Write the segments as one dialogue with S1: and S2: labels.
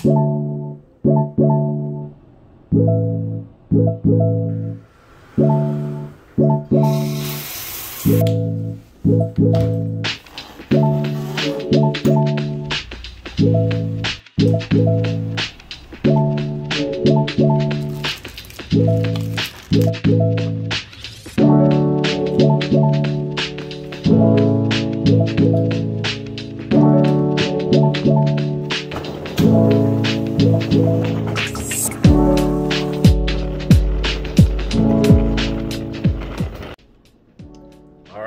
S1: All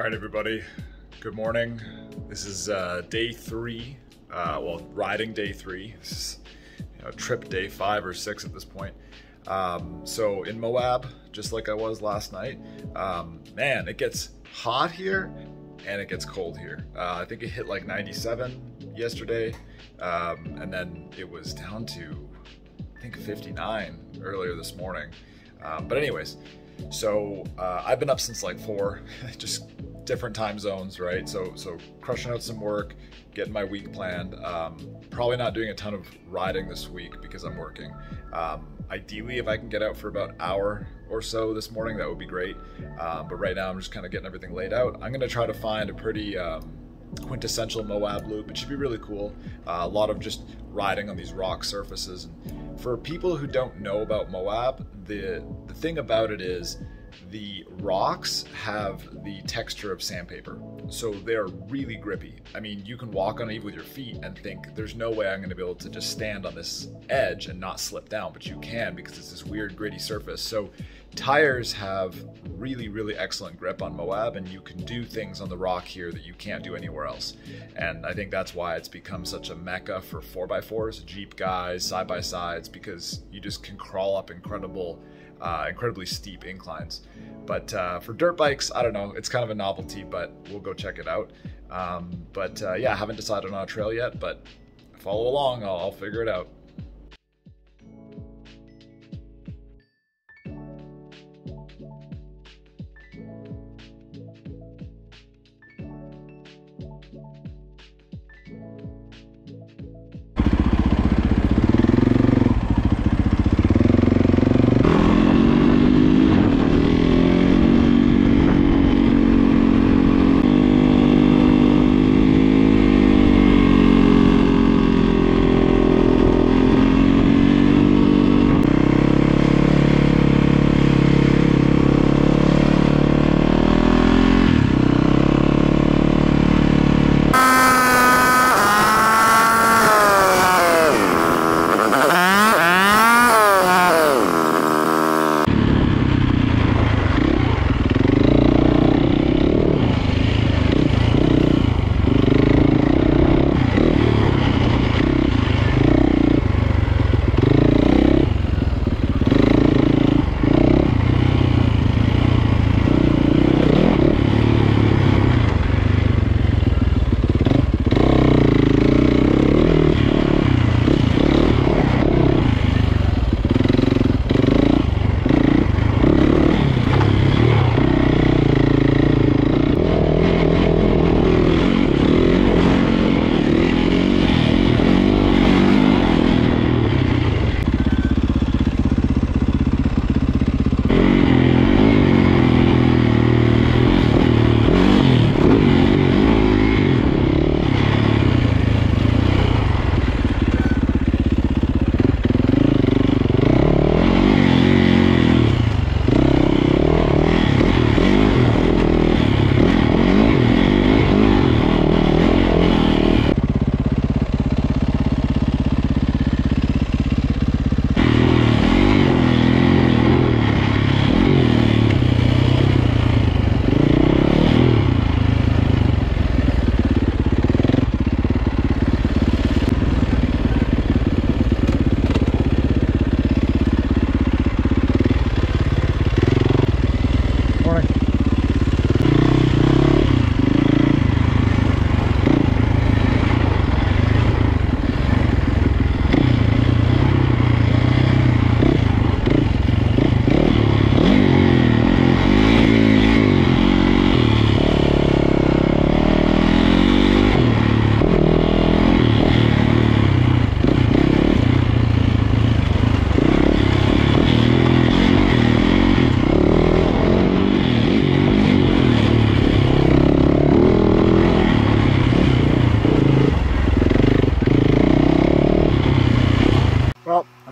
S1: right, everybody. Good morning. This is day 3. Riding day 3. This is trip day 5 or 6 at this point. So in Moab, just like I was last night, man, it gets hot here and it gets cold here. I think it hit like 97 yesterday, and then it was down to, I think, 59 earlier this morning. But anyways, so I've been up since like 4, just different time zones, right? So crushing out some work, getting my week planned. Probably not doing a ton of riding this week because I'm working. Ideally, if I can get out for about an hour or so this morning, that would be great. But right now I'm just kind of getting everything laid out. I'm gonna try to find a pretty quintessential Moab loop. It should be really cool. A lot of just riding on these rock surfaces. And for people who don't know about Moab, the thing about it is the rocks have the texture of sandpaper, so they're really grippy. I mean, you can walk on it with your feet and think there's no way I'm going to be able to just stand on this edge and not slip down, but you can because it's this weird gritty surface. So tires have really excellent grip on Moab, and you can do things on the rock here that you can't do anywhere else. And I think that's why it's become such a mecca for 4x4s, Jeep guys, side-by-sides, because you just can crawl up incredibly steep inclines. But for dirt bikes, I don't know, it's kind of a novelty, but we'll go check it out. Yeah, I haven't decided on a trail yet, but follow along, I'll figure it out.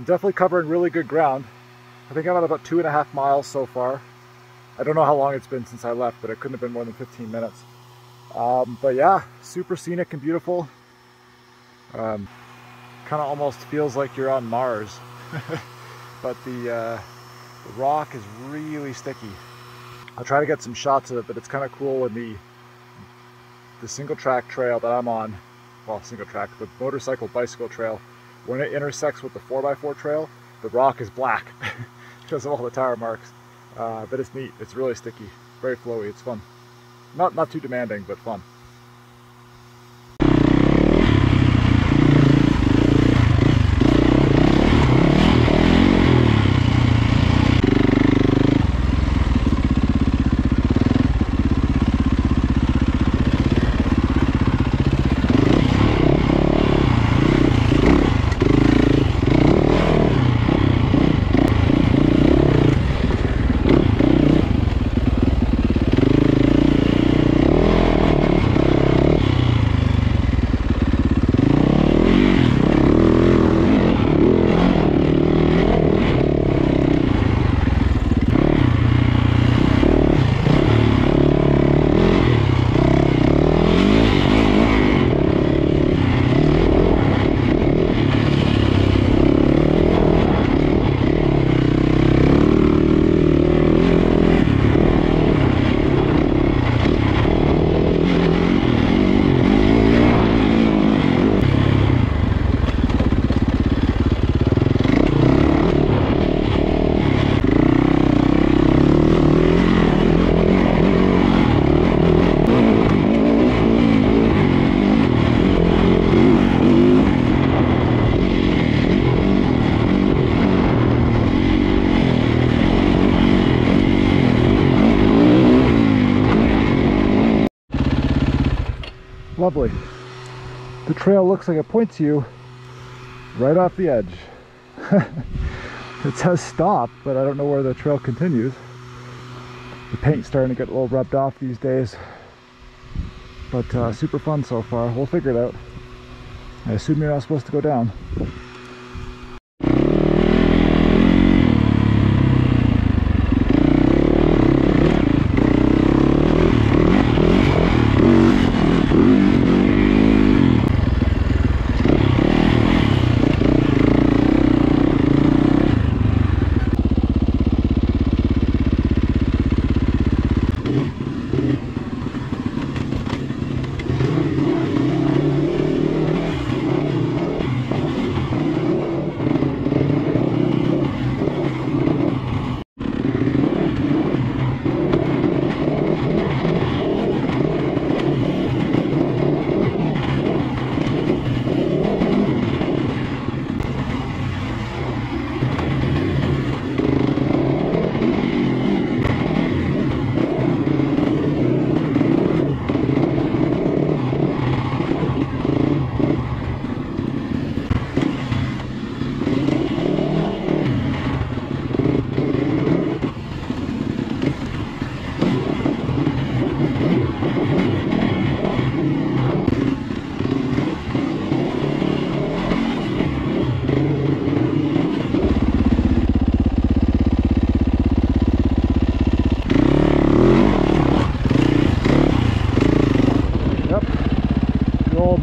S1: I'm definitely covering really good ground. I think I'm at about 2.5 miles so far. I don't know how long it's been since I left, but it couldn't have been more than 15 minutes. But yeah, super scenic and beautiful. Kind of almost feels like you're on Mars. But the rock is really sticky. I'll try to get some shots of it, but it's kind of cool when the single track trail that I'm on, well, single track, the motorcycle bicycle trail, when it intersects with the 4x4 trail, the rock is black because of all the tire marks. But it's neat. It's really sticky, very flowy. It's fun. Not too demanding, but fun. Lovely. The trail looks like it points you right off the edge. It says stop, but I don't know where the trail continues. The paint's starting to get a little rubbed off these days. But super fun so far. We'll figure it out. I assume you're not supposed to go down.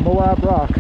S1: Moab rock.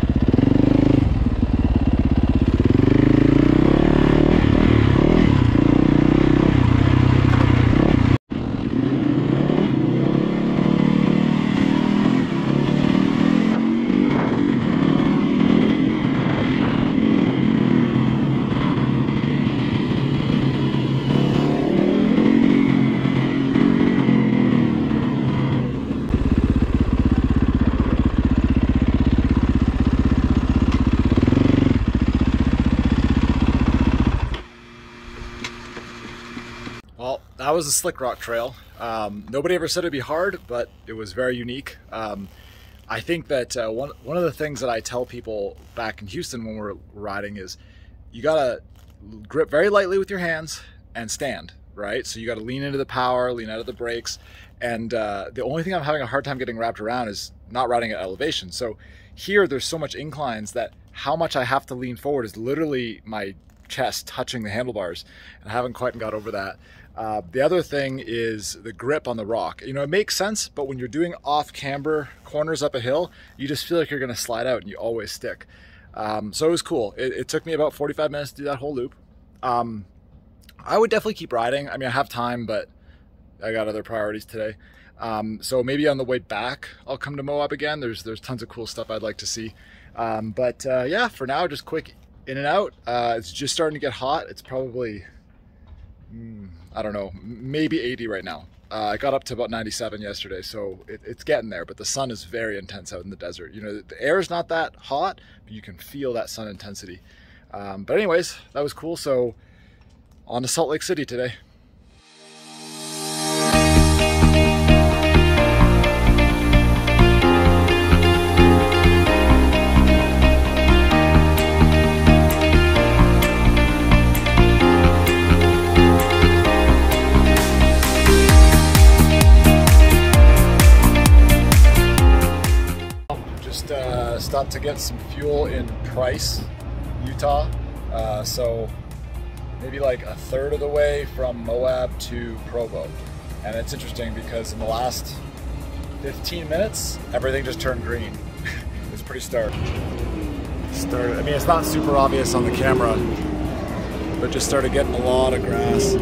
S1: Well, that was a slick rock trail. Nobody ever said it'd be hard, but it was very unique. I think that one of the things that I tell people back in Houston when we're riding is you gotta grip very lightly with your hands and stand, right? So you gotta lean into the power, lean out of the brakes. And the only thing I'm having a hard time getting wrapped around is not riding at elevation. So here there's so much inclines that how much I have to lean forward is literally my chest touching the handlebars, and I haven't quite got over that. The other thing is the grip on the rock. You know, it makes sense, but when you're doing off-camber corners up a hill, you just feel like you're gonna slide out and you always stick. So it was cool. It took me about 45 minutes to do that whole loop. I would definitely keep riding. I mean, I have time, but I got other priorities today. So maybe on the way back, I'll come to Moab again. There's tons of cool stuff I'd like to see. Yeah, for now, just quick in and out. It's just starting to get hot. It's probably, I don't know, maybe 80 right now. I got up to about 97 yesterday, so it's getting there, but the sun is very intense out in the desert. You know, the air is not that hot, but you can feel that sun intensity. But anyways, that was cool. So on to Salt Lake City today. Stopped to get some fuel in Price, Utah. So maybe like a third of the way from Moab to Provo. And it's interesting because in the last 15 minutes, everything just turned green. It was pretty stark. I mean, it's not super obvious on the camera, but just started getting a lot of grass.